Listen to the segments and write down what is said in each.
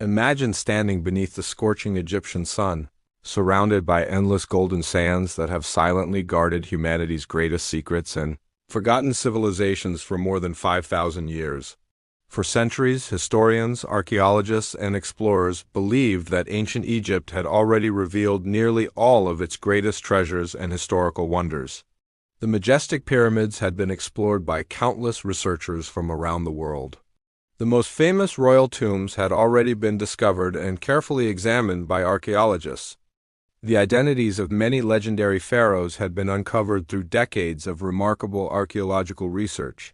Imagine standing beneath the scorching Egyptian sun, surrounded by endless golden sands that have silently guarded humanity's greatest secrets and forgotten civilizations for more than 5,000 years. For centuries, historians, archaeologists, and explorers believed that ancient Egypt had already revealed nearly all of its greatest treasures and historical wonders. The majestic pyramids had been explored by countless researchers from around the world. The most famous royal tombs had already been discovered and carefully examined by archaeologists. The identities of many legendary pharaohs had been uncovered through decades of remarkable archaeological research,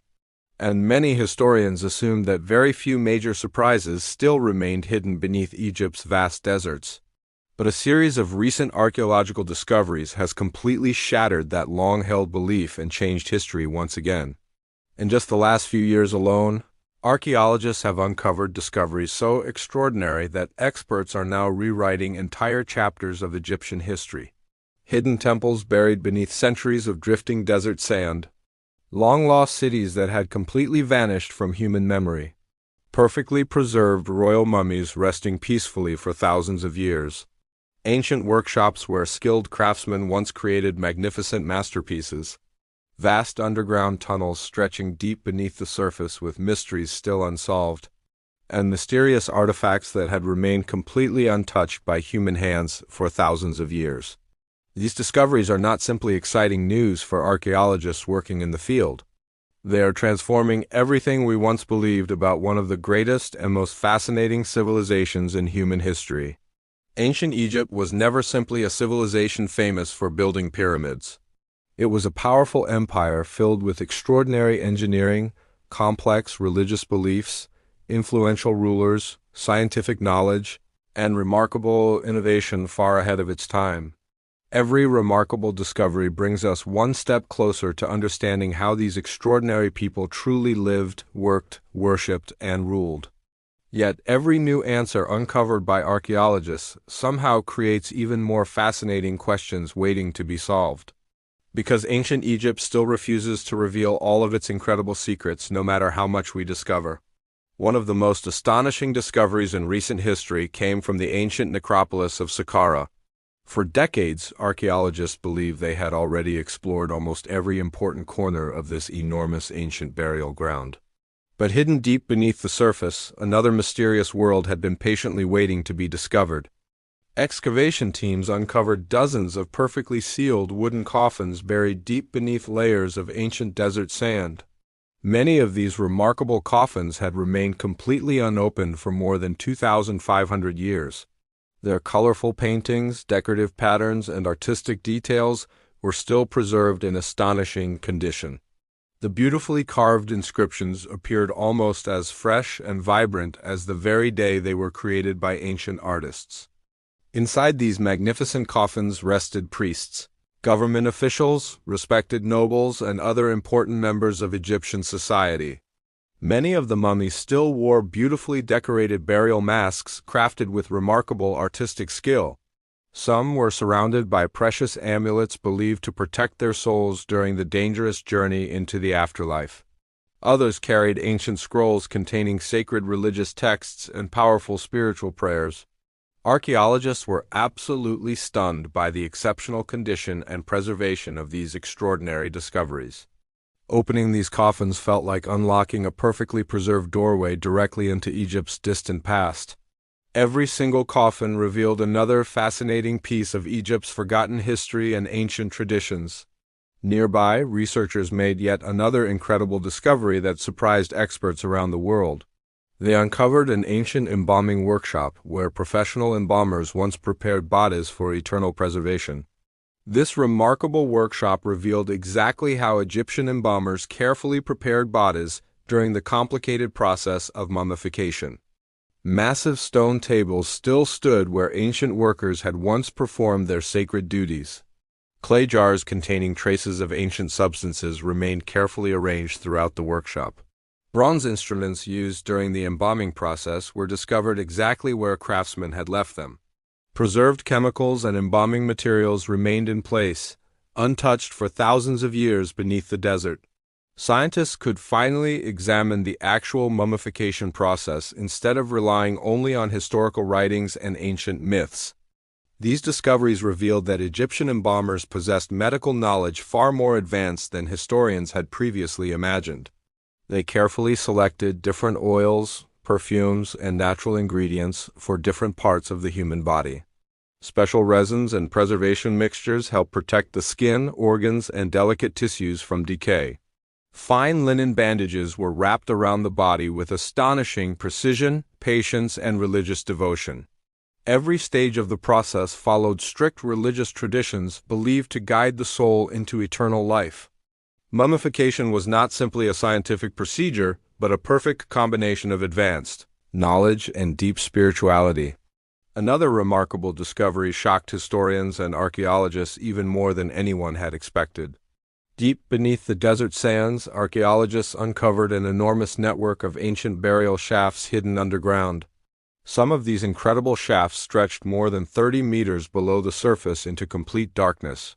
and many historians assumed that very few major surprises still remained hidden beneath Egypt's vast deserts. But a series of recent archaeological discoveries has completely shattered that long-held belief and changed history once again. In just the last few years alone, archaeologists have uncovered discoveries so extraordinary that experts are now rewriting entire chapters of Egyptian history. Hidden temples buried beneath centuries of drifting desert sand, long-lost cities that had completely vanished from human memory, perfectly preserved royal mummies resting peacefully for thousands of years, ancient workshops where skilled craftsmen once created magnificent masterpieces, vast underground tunnels stretching deep beneath the surface with mysteries still unsolved, and mysterious artifacts that had remained completely untouched by human hands for thousands of years. These discoveries are not simply exciting news for archaeologists working in the field. They are transforming everything we once believed about one of the greatest and most fascinating civilizations in human history. Ancient Egypt was never simply a civilization famous for building pyramids. It was a powerful empire filled with extraordinary engineering, complex religious beliefs, influential rulers, scientific knowledge, and remarkable innovation far ahead of its time. Every remarkable discovery brings us one step closer to understanding how these extraordinary people truly lived, worked, worshipped, and ruled. Yet every new answer uncovered by archaeologists somehow creates even more fascinating questions waiting to be solved. Because ancient Egypt still refuses to reveal all of its incredible secrets, no matter how much we discover. One of the most astonishing discoveries in recent history came from the ancient necropolis of Saqqara. For decades, archaeologists believed they had already explored almost every important corner of this enormous ancient burial ground. But hidden deep beneath the surface, another mysterious world had been patiently waiting to be discovered. Excavation teams uncovered dozens of perfectly sealed wooden coffins buried deep beneath layers of ancient desert sand. Many of these remarkable coffins had remained completely unopened for more than 2,500 years. Their colorful paintings, decorative patterns, and artistic details were still preserved in astonishing condition. The beautifully carved inscriptions appeared almost as fresh and vibrant as the very day they were created by ancient artists. Inside these magnificent coffins rested priests, government officials, respected nobles, and other important members of Egyptian society. Many of the mummies still wore beautifully decorated burial masks crafted with remarkable artistic skill. Some were surrounded by precious amulets believed to protect their souls during the dangerous journey into the afterlife. Others carried ancient scrolls containing sacred religious texts and powerful spiritual prayers. Archaeologists were absolutely stunned by the exceptional condition and preservation of these extraordinary discoveries. Opening these coffins felt like unlocking a perfectly preserved doorway directly into Egypt's distant past. Every single coffin revealed another fascinating piece of Egypt's forgotten history and ancient traditions. Nearby, researchers made yet another incredible discovery that surprised experts around the world. They uncovered an ancient embalming workshop where professional embalmers once prepared bodies for eternal preservation. This remarkable workshop revealed exactly how Egyptian embalmers carefully prepared bodies during the complicated process of mummification. Massive stone tables still stood where ancient workers had once performed their sacred duties. Clay jars containing traces of ancient substances remained carefully arranged throughout the workshop. Bronze instruments used during the embalming process were discovered exactly where craftsmen had left them. Preserved chemicals and embalming materials remained in place, untouched for thousands of years beneath the desert. Scientists could finally examine the actual mummification process instead of relying only on historical writings and ancient myths. These discoveries revealed that Egyptian embalmers possessed medical knowledge far more advanced than historians had previously imagined. They carefully selected different oils, perfumes, and natural ingredients for different parts of the human body. Special resins and preservation mixtures help protect the skin, organs, and delicate tissues from decay. Fine linen bandages were wrapped around the body with astonishing precision, patience, and religious devotion. Every stage of the process followed strict religious traditions believed to guide the soul into eternal life. Mummification was not simply a scientific procedure, but a perfect combination of advanced knowledge and deep spirituality. Another remarkable discovery shocked historians and archaeologists even more than anyone had expected. Deep beneath the desert sands, archaeologists uncovered an enormous network of ancient burial shafts hidden underground. Some of these incredible shafts stretched more than 30 meters below the surface into complete darkness.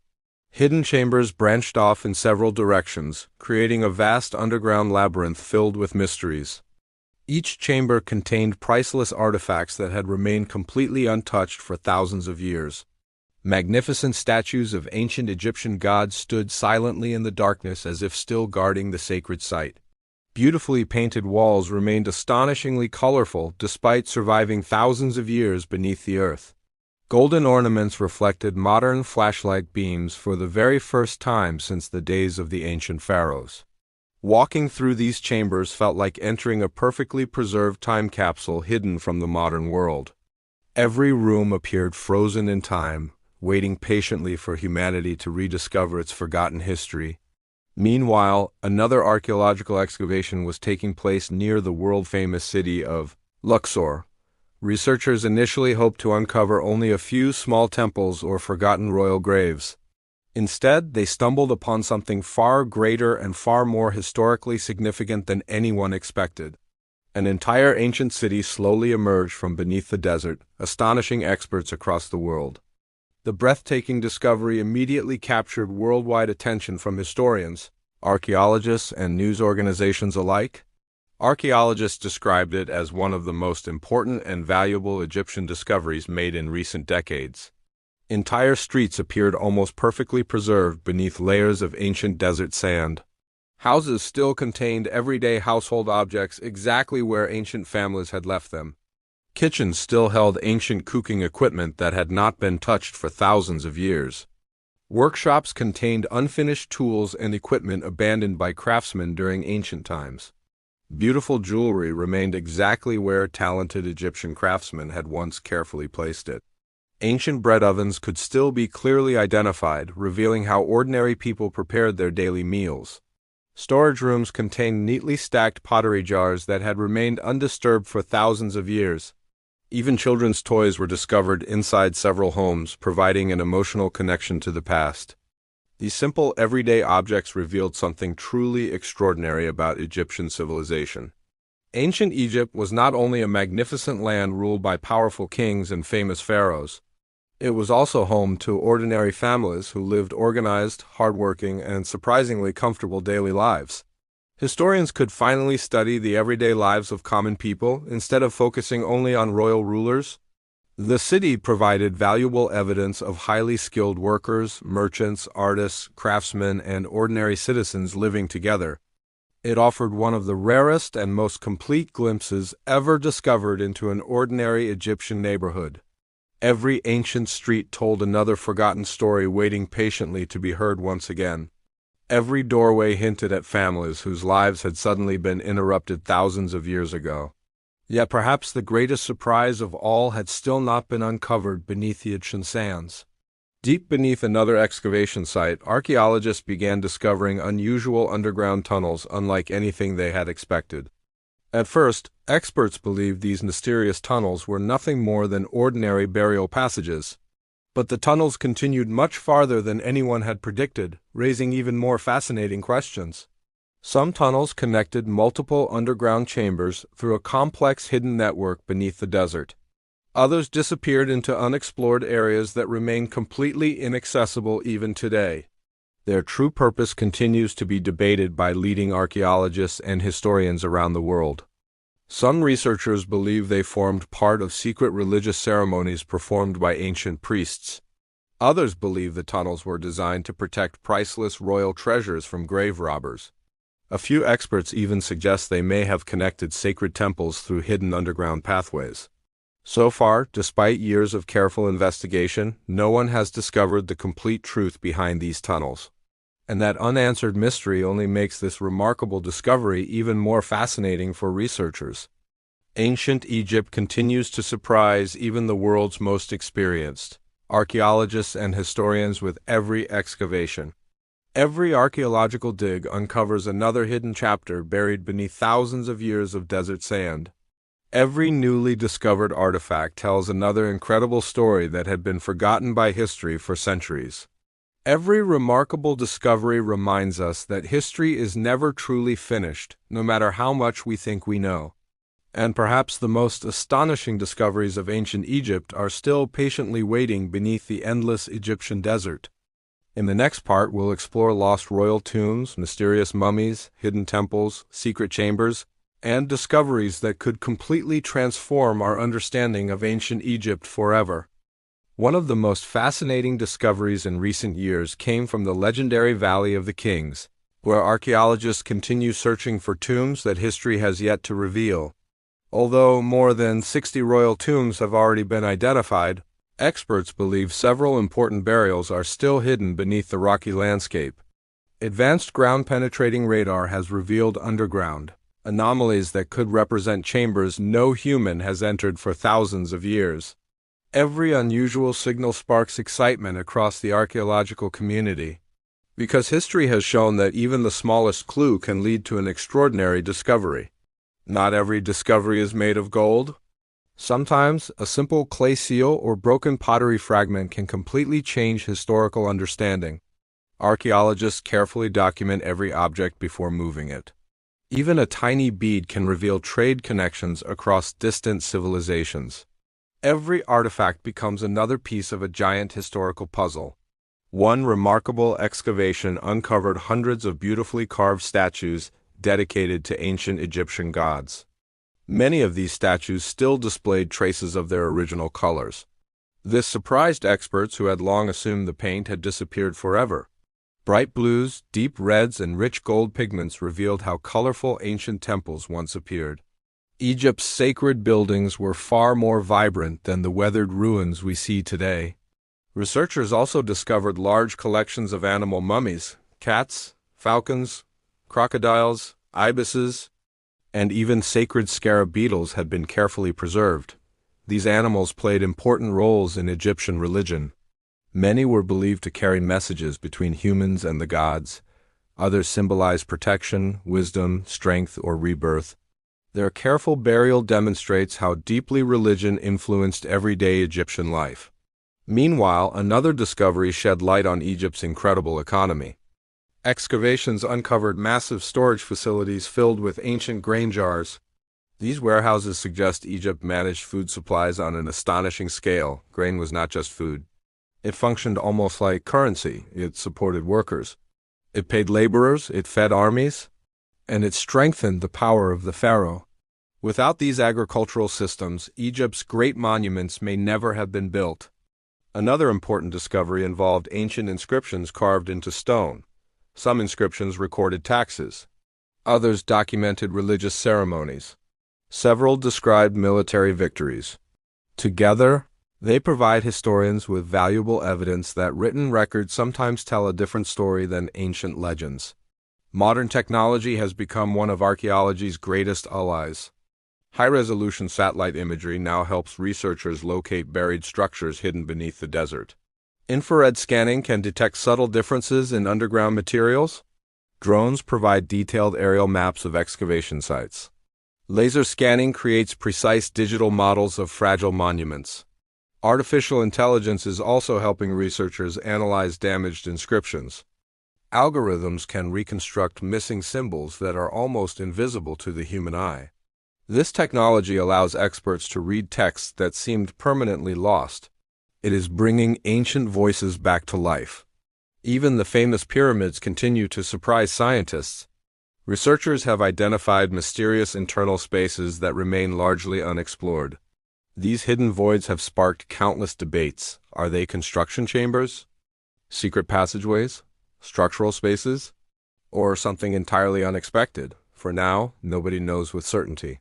Hidden chambers branched off in several directions, creating a vast underground labyrinth filled with mysteries. Each chamber contained priceless artifacts that had remained completely untouched for thousands of years. Magnificent statues of ancient Egyptian gods stood silently in the darkness as if still guarding the sacred site. Beautifully painted walls remained astonishingly colorful despite surviving thousands of years beneath the earth. Golden ornaments reflected modern flashlight beams for the very first time since the days of the ancient pharaohs. Walking through these chambers felt like entering a perfectly preserved time capsule hidden from the modern world. Every room appeared frozen in time, waiting patiently for humanity to rediscover its forgotten history. Meanwhile, another archaeological excavation was taking place near the world-famous city of Luxor. Researchers initially hoped to uncover only a few small temples or forgotten royal graves. Instead, they stumbled upon something far greater and far more historically significant than anyone expected. An entire ancient city slowly emerged from beneath the desert, astonishing experts across the world. The breathtaking discovery immediately captured worldwide attention from historians, archaeologists, and news organizations alike. Archaeologists described it as one of the most important and valuable Egyptian discoveries made in recent decades. Entire streets appeared almost perfectly preserved beneath layers of ancient desert sand. Houses still contained everyday household objects exactly where ancient families had left them. Kitchens still held ancient cooking equipment that had not been touched for thousands of years. Workshops contained unfinished tools and equipment abandoned by craftsmen during ancient times. Beautiful jewelry remained exactly where talented Egyptian craftsmen had once carefully placed it. Ancient bread ovens could still be clearly identified, revealing how ordinary people prepared their daily meals. Storage rooms contained neatly stacked pottery jars that had remained undisturbed for thousands of years. Even children's toys were discovered inside several homes, providing an emotional connection to the past. These simple, everyday objects revealed something truly extraordinary about Egyptian civilization. Ancient Egypt was not only a magnificent land ruled by powerful kings and famous pharaohs. It was also home to ordinary families who lived organized, hardworking, and surprisingly comfortable daily lives. Historians could finally study the everyday lives of common people instead of focusing only on royal rulers. The city provided valuable evidence of highly skilled workers, merchants, artists, craftsmen, and ordinary citizens living together. It offered one of the rarest and most complete glimpses ever discovered into an ordinary Egyptian neighborhood. Every ancient street told another forgotten story waiting patiently to be heard once again. Every doorway hinted at families whose lives had suddenly been interrupted thousands of years ago. Yet perhaps the greatest surprise of all had still not been uncovered beneath the Egyptian sands. Deep beneath another excavation site, archaeologists began discovering unusual underground tunnels unlike anything they had expected. At first, experts believed these mysterious tunnels were nothing more than ordinary burial passages. But the tunnels continued much farther than anyone had predicted, raising even more fascinating questions. Some tunnels connected multiple underground chambers through a complex hidden network beneath the desert. Others disappeared into unexplored areas that remain completely inaccessible even today. Their true purpose continues to be debated by leading archaeologists and historians around the world. Some researchers believe they formed part of secret religious ceremonies performed by ancient priests. Others believe the tunnels were designed to protect priceless royal treasures from grave robbers. A few experts even suggest they may have connected sacred temples through hidden underground pathways. So far, despite years of careful investigation, no one has discovered the complete truth behind these tunnels. And that unanswered mystery only makes this remarkable discovery even more fascinating for researchers. Ancient Egypt continues to surprise even the world's most experienced archaeologists and historians with every excavation. Every archaeological dig uncovers another hidden chapter buried beneath thousands of years of desert sand. Every newly discovered artifact tells another incredible story that had been forgotten by history for centuries. Every remarkable discovery reminds us that history is never truly finished, no matter how much we think we know. And perhaps the most astonishing discoveries of ancient Egypt are still patiently waiting beneath the endless Egyptian desert. In the next part, we'll explore lost royal tombs, mysterious mummies, hidden temples, secret chambers, and discoveries that could completely transform our understanding of ancient Egypt forever. One of the most fascinating discoveries in recent years came from the legendary Valley of the Kings, where archaeologists continue searching for tombs that history has yet to reveal. Although more than 60 royal tombs have already been identified, experts believe several important burials are still hidden beneath the rocky landscape. Advanced ground-penetrating radar has revealed underground anomalies that could represent chambers no human has entered for thousands of years. Every unusual signal sparks excitement across the archaeological community, because history has shown that even the smallest clue can lead to an extraordinary discovery. Not every discovery is made of gold. Sometimes, a simple clay seal or broken pottery fragment can completely change historical understanding. Archaeologists carefully document every object before moving it. Even a tiny bead can reveal trade connections across distant civilizations. Every artifact becomes another piece of a giant historical puzzle. One remarkable excavation uncovered hundreds of beautifully carved statues dedicated to ancient Egyptian gods. Many of these statues still displayed traces of their original colors. This surprised experts who had long assumed the paint had disappeared forever. Bright blues, deep reds, and rich gold pigments revealed how colorful ancient temples once appeared. Egypt's sacred buildings were far more vibrant than the weathered ruins we see today. Researchers also discovered large collections of animal mummies, cats, falcons, crocodiles, ibises, and even sacred scarab beetles had been carefully preserved. These animals played important roles in Egyptian religion. Many were believed to carry messages between humans and the gods. Others symbolized protection, wisdom, strength, or rebirth. Their careful burial demonstrates how deeply religion influenced everyday Egyptian life. Meanwhile, another discovery shed light on Egypt's incredible economy. Excavations uncovered massive storage facilities filled with ancient grain jars. These warehouses suggest Egypt managed food supplies on an astonishing scale. Grain was not just food. It functioned almost like currency. It supported workers. It paid laborers, it fed armies, and it strengthened the power of the pharaoh. Without these agricultural systems, Egypt's great monuments may never have been built. Another important discovery involved ancient inscriptions carved into stone. Some inscriptions recorded taxes. Others documented religious ceremonies. Several described military victories. Together, they provide historians with valuable evidence that written records sometimes tell a different story than ancient legends. Modern technology has become one of archaeology's greatest allies. High-resolution satellite imagery now helps researchers locate buried structures hidden beneath the desert. Infrared scanning can detect subtle differences in underground materials. Drones provide detailed aerial maps of excavation sites. Laser scanning creates precise digital models of fragile monuments. Artificial intelligence is also helping researchers analyze damaged inscriptions. Algorithms can reconstruct missing symbols that are almost invisible to the human eye. This technology allows experts to read texts that seemed permanently lost. It is bringing ancient voices back to life. Even the famous pyramids continue to surprise scientists. Researchers have identified mysterious internal spaces that remain largely unexplored. These hidden voids have sparked countless debates. Are they construction chambers, secret passageways, structural spaces, or something entirely unexpected? For now, nobody knows with certainty.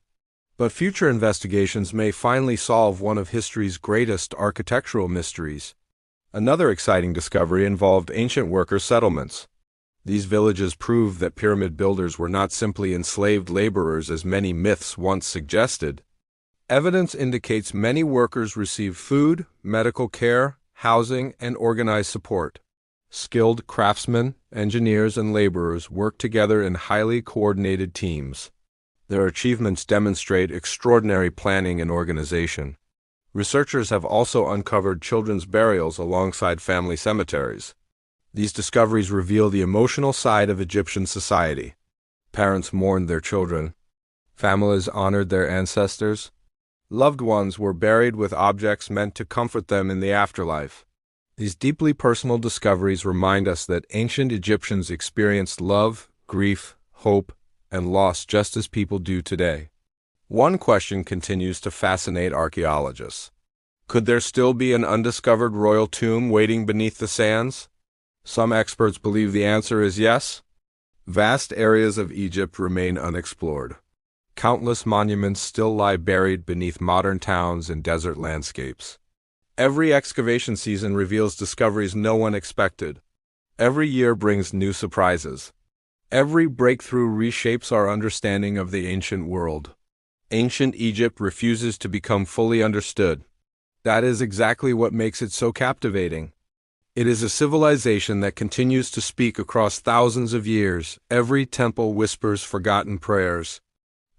But future investigations may finally solve one of history's greatest architectural mysteries. Another exciting discovery involved ancient worker settlements. These villages prove that pyramid builders were not simply enslaved laborers as many myths once suggested. Evidence indicates many workers received food, medical care, housing, and organized support. Skilled craftsmen, engineers, and laborers worked together in highly coordinated teams. Their achievements demonstrate extraordinary planning and organization. Researchers have also uncovered children's burials alongside family cemeteries. These discoveries reveal the emotional side of Egyptian society. Parents mourned their children. Families honored their ancestors. Loved ones were buried with objects meant to comfort them in the afterlife. These deeply personal discoveries remind us that ancient Egyptians experienced love, grief, hope, and loss just as people do today. One question continues to fascinate archaeologists. Could there still be an undiscovered royal tomb waiting beneath the sands? Some experts believe the answer is yes. Vast areas of Egypt remain unexplored. Countless monuments still lie buried beneath modern towns and desert landscapes. Every excavation season reveals discoveries no one expected. Every year brings new surprises. Every breakthrough reshapes our understanding of the ancient world. Ancient Egypt refuses to become fully understood. That is exactly what makes it so captivating. It is a civilization that continues to speak across thousands of years. Every temple whispers forgotten prayers.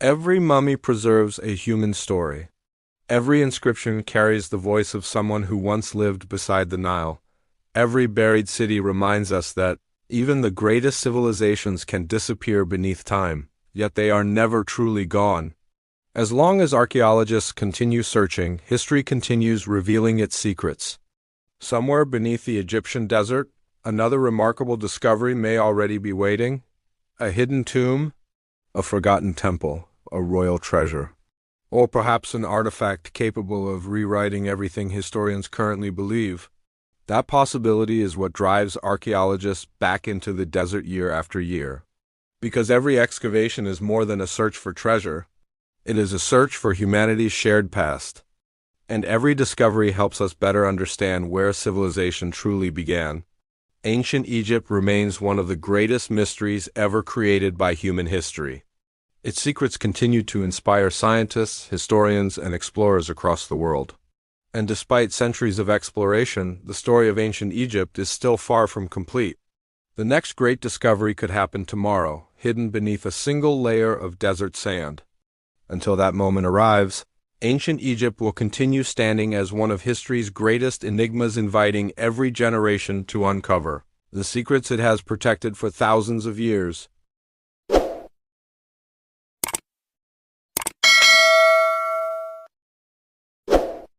Every mummy preserves a human story. Every inscription carries the voice of someone who once lived beside the Nile. Every buried city reminds us that even the greatest civilizations can disappear beneath time, yet they are never truly gone. As long as archaeologists continue searching, history continues revealing its secrets. Somewhere beneath the Egyptian desert, another remarkable discovery may already be waiting. A hidden tomb, a forgotten temple, a royal treasure, or perhaps an artifact capable of rewriting everything historians currently believe. That possibility is what drives archaeologists back into the desert year after year. Because every excavation is more than a search for treasure. It is a search for humanity's shared past. And every discovery helps us better understand where civilization truly began. Ancient Egypt remains one of the greatest mysteries ever created by human history. Its secrets continue to inspire scientists, historians, and explorers across the world. And despite centuries of exploration, the story of ancient Egypt is still far from complete. The next great discovery could happen tomorrow, hidden beneath a single layer of desert sand. Until that moment arrives, ancient Egypt will continue standing as one of history's greatest enigmas, inviting every generation to uncover the secrets it has protected for thousands of years.